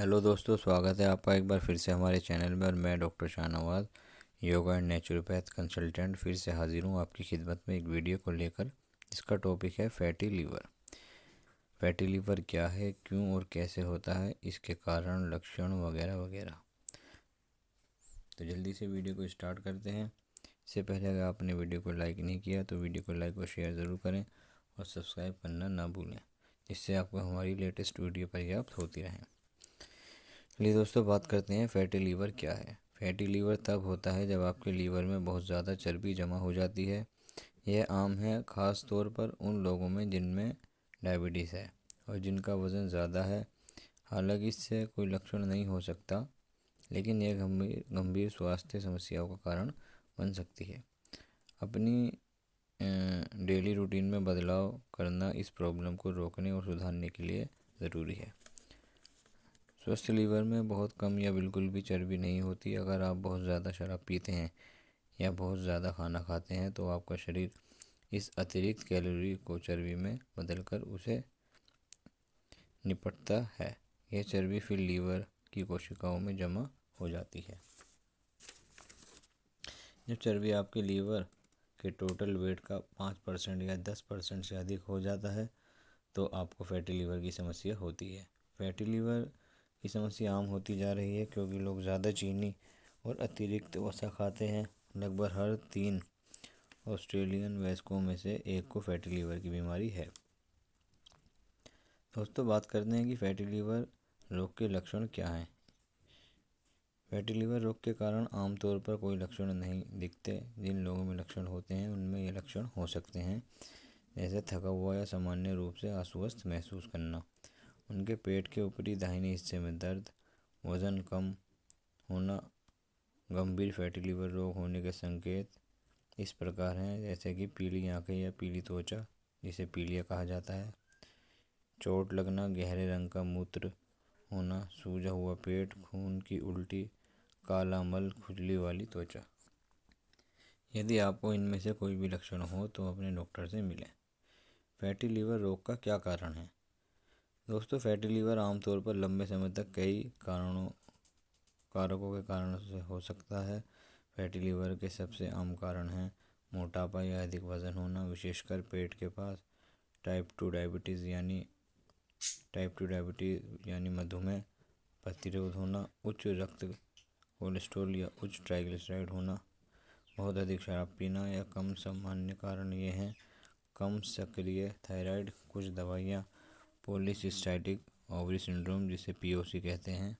Hello दोस्तों, स्वागत है आपका एक बार फिर से हमारे चैनल में। और मैं doctor Shahnawaz, yoga and naturopath consultant, फिर से हाजिर हूँ आपकी खिदमत में एक वीडियो को लेकर। इसका टॉपिक है फैटी लीवर। फैटी लीवर क्या है, क्यों और कैसे होता है, इसके कारण, लक्षण वगैरह वगैरह। तो जल्दी से वीडियो को स्टार्ट करते हैं। इससे पहले अगर आपने वीडियो को लाइक नहीं किया तो वीडियो को लाइक और शेयर ज़रूर करें और सब्सक्राइब करना ना भूलें, जिससे आपको हमारी लेटेस्ट वीडियो पर्याप्त होती रहे। चलिए दोस्तों, बात करते हैं फैटी लीवर क्या है। फैटी लीवर तब होता है जब आपके लीवर में बहुत ज़्यादा चर्बी जमा हो जाती है। यह आम है, ख़ास तौर पर उन लोगों में जिनमें डायबिटीज़ है और जिनका वज़न ज़्यादा है। हालांकि इससे कोई लक्षण नहीं हो सकता, लेकिन यह गंभीर गंभीर स्वास्थ्य समस्याओं का कारण बन सकती है। अपनी डेली रूटीन में बदलाव करना इस प्रॉब्लम को रोकने और सुधारने के लिए ज़रूरी है। स्वस्थ लीवर में बहुत कम या बिल्कुल भी चर्बी नहीं होती। अगर आप बहुत ज़्यादा शराब पीते हैं या बहुत ज़्यादा खाना खाते हैं तो आपका शरीर इस अतिरिक्त कैलोरी को चर्बी में बदलकर उसे निपटता है। यह चर्बी फिर लीवर की कोशिकाओं में जमा हो जाती है। जब चर्बी आपके लीवर के टोटल वेट का 5% या 10% से अधिक हो जाता है तो आपको फैटी लीवर की समस्या होती है। फैटी लीवर की समस्या आम होती जा रही है क्योंकि लोग ज़्यादा चीनी और अतिरिक्त वसा खाते हैं। लगभग हर 3 ऑस्ट्रेलियन वयस्कों में से एक को फैटी लीवर की बीमारी है। दोस्तों, बात करते हैं कि फैटी लीवर रोग के लक्षण क्या हैं। फैटी लीवर रोग के कारण आमतौर पर कोई लक्षण नहीं दिखते। जिन लोगों में लक्षण होते हैं उनमें ये लक्षण हो सकते हैं, जैसे थका हुआ या सामान्य रूप से अस्वस्थ महसूस करना, उनके पेट के ऊपरी दाहिने हिस्से में दर्द, वज़न कम होना। गंभीर फैटी लीवर रोग होने के संकेत इस प्रकार हैं, जैसे कि पीली आंखें या पीली त्वचा, जिसे पीलिया कहा जाता है, चोट लगना, गहरे रंग का मूत्र होना, सूजा हुआ पेट, खून की उल्टी, काला मल, खुजली वाली त्वचा। यदि आपको इनमें से कोई भी लक्षण हो तो अपने डॉक्टर से मिलें। फैटी लीवर रोग का क्या कारण है। दोस्तों, फैटी लीवर आमतौर पर लंबे समय तक कई कारकों के कारण से हो सकता है। फैटी लीवर के सबसे आम कारण हैं मोटापा या अधिक वजन होना, विशेषकर पेट के पास, टाइप टू डायबिटीज़ यानी मधुमेह, प्रतिरोध होना, उच्च रक्त कोलेस्ट्रॉल या उच्च ट्राइग्लिसराइड होना, बहुत अधिक शराब पीना या कम। सामान्य कारण ये हैं कम सक्रिय थायराइड, कुछ दवाइयाँ, पॉलीसिस्टाइटिक ओवरी सिंड्रोम जिसे पीओसी कहते हैं।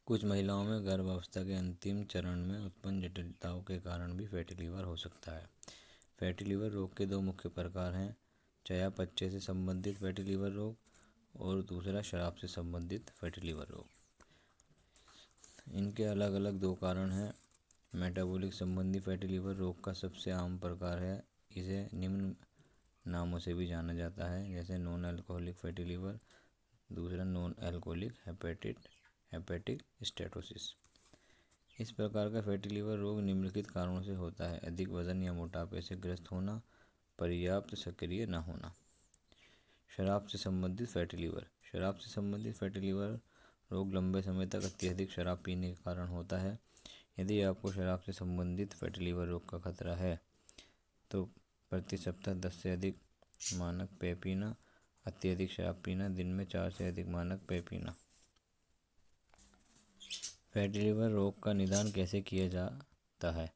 कुछ महिलाओं में गर्भावस्था के अंतिम चरण में उत्पन्न जटिलताओं के कारण भी फैटी लीवर हो सकता है। फैटी लीवर रोग के दो मुख्य प्रकार हैं, चयापचय से संबंधित फैटी लीवर रोग और दूसरा शराब से संबंधित फैटी लीवर रोग। इनके अलग अलग दो कारण हैं। मेटाबॉलिक संबंधी फैटी लीवर रोग का सबसे आम प्रकार है। इसे निम्न नामों से भी जाना जाता है, जैसे नॉन अल्कोहलिक फैटी लीवर, दूसरा नॉन अल्कोहलिक हेपेटिक स्टेटोसिस। इस प्रकार का फैटी लीवर रोग निम्नलिखित कारणों से होता है: अधिक वजन या मोटापे से ग्रस्त होना, पर्याप्त सक्रिय न होना। शराब से संबंधित फैटी लीवर। शराब से संबंधित फैटी लीवर रोग लंबे समय तक अत्यधिक शराब पीने के कारण होता है। यदि आपको शराब से संबंधित फैटी लीवर रोग का खतरा है तो प्रति सप्ताह 10 से अधिक मानक पेय पीना, अत्यधिक शराब पीना, दिन में 4 से अधिक मानक पेय पीना। फैटी लीवर रोग का निदान कैसे किया जाता है।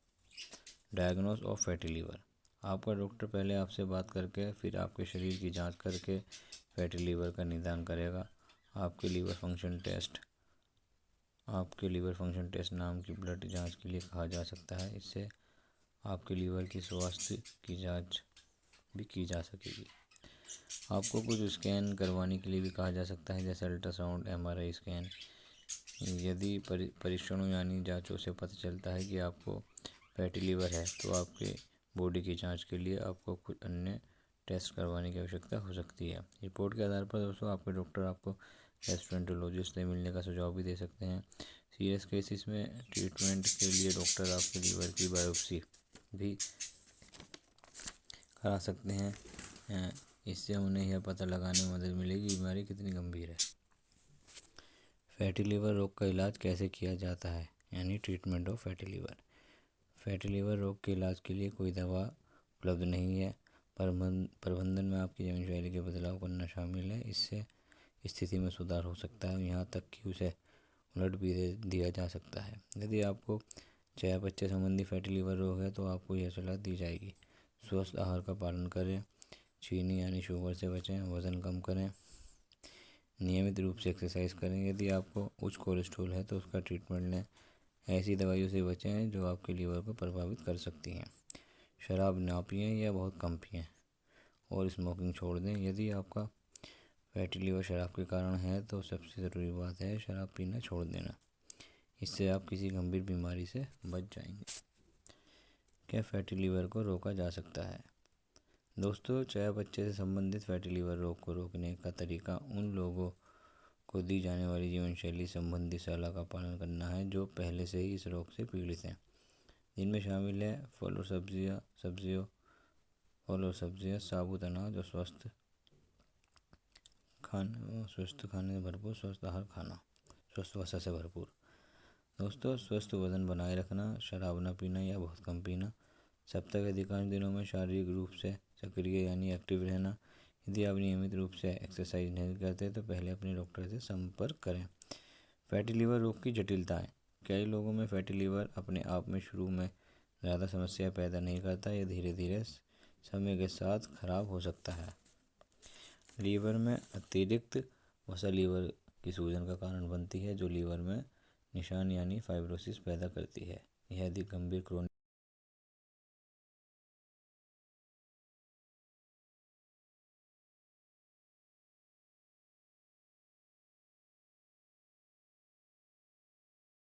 Diagnose of fatty liver. आपका डॉक्टर पहले आपसे बात करके फिर आपके शरीर की जांच करके फैटी लीवर का निदान करेगा। आपके लीवर फंक्शन टेस्ट नाम की ब्लड जांच के लिए कहा जा सकता है। इससे आपके लीवर की स्वास्थ्य की जांच भी की जा सकेगी। आपको कुछ स्कैन करवाने के लिए भी कहा जा सकता है, जैसे अल्ट्रासाउंड, एमआरआई स्कैन। यदि परीक्षणों यानी जांचों से पता चलता है कि आपको फैटी लीवर है तो आपके बॉडी की जांच के लिए आपको कुछ अन्य टेस्ट करवाने की आवश्यकता हो सकती है। रिपोर्ट के आधार पर दोस्तों आपके डॉक्टर आपको गैस्ट्रोएंटरोलॉजिस्ट से मिलने का सुझाव भी दे सकते हैं। सीरियस केसेस में ट्रीटमेंट के लिए डॉक्टर आपके लीवर की बायोप्सी भी करा सकते हैं। इससे उन्हें यह पता लगाने में मदद मिलेगी कि बीमारी कितनी गंभीर है। फैटी लीवर रोग का इलाज कैसे किया जाता है, यानी treatment of fatty liver. Fatty liver रोग के इलाज के लिए कोई दवा उपलब्ध नहीं है। प्रबंधन में आपकी जीवन शैली के बदलाव करना शामिल है। इससे स्थिति में सुधार हो सकता है, यहाँ तक कि उसे उलट भी दिया जा सकता है। यदि आपको चयापचय संबंधी फैटी लीवर रोग है तो आपको यह सलाह दी जाएगी: स्वस्थ आहार का पालन करें, चीनी यानी शुगर से बचें, वज़न कम करें, नियमित रूप से एक्सरसाइज करें। यदि आपको उच्च कोलेस्ट्रॉल है तो उसका ट्रीटमेंट लें। ऐसी दवाइयों से बचें जो आपके लीवर को प्रभावित कर सकती हैं। शराब ना पिएं या बहुत कम पिएं और स्मोकिंग छोड़ दें। यदि आपका फैटी लीवर शराब के कारण है तो सबसे ज़रूरी बात है शराब पीना छोड़ देना। इससे आप किसी गंभीर बीमारी से बच जाएंगे। क्या फैटी लीवर को रोका जा सकता है? दोस्तों, चयापचय से संबंधित फैटी लीवर रोग को रोकने का तरीका उन लोगों को दी जाने वाली जीवन शैली संबंधी सलाह का पालन करना है जो पहले से ही इस रोग से पीड़ित हैं। जिनमें शामिल है फल और सब्जियां, साबुत अनाज और स्वस्थ खाने से भरपूर स्वस्थ आहार खाना, स्वस्थ वसा से भरपूर। दोस्तों, स्वस्थ वजन बनाए रखना, शराब न पीना या बहुत कम पीना, सप्ताह के अधिकांश दिनों में शारीरिक रूप से सक्रिय यानी एक्टिव रहना। यदि आप नियमित रूप से एक्सरसाइज नहीं करते तो पहले अपने डॉक्टर से संपर्क करें। फैटी लीवर रोग की जटिलताएं। कई लोगों में फैटी लीवर अपने आप में शुरू में ज़्यादा समस्या पैदा नहीं करता, यह धीरे धीरे समय के साथ खराब हो सकता है। लीवर में अतिरिक्त वसा लीवर की सूजन का कारण बनती है जो लीवर में निशान यानी फाइब्रोसिस पैदा करती है। यह अधिक गंभीर क्रोनिक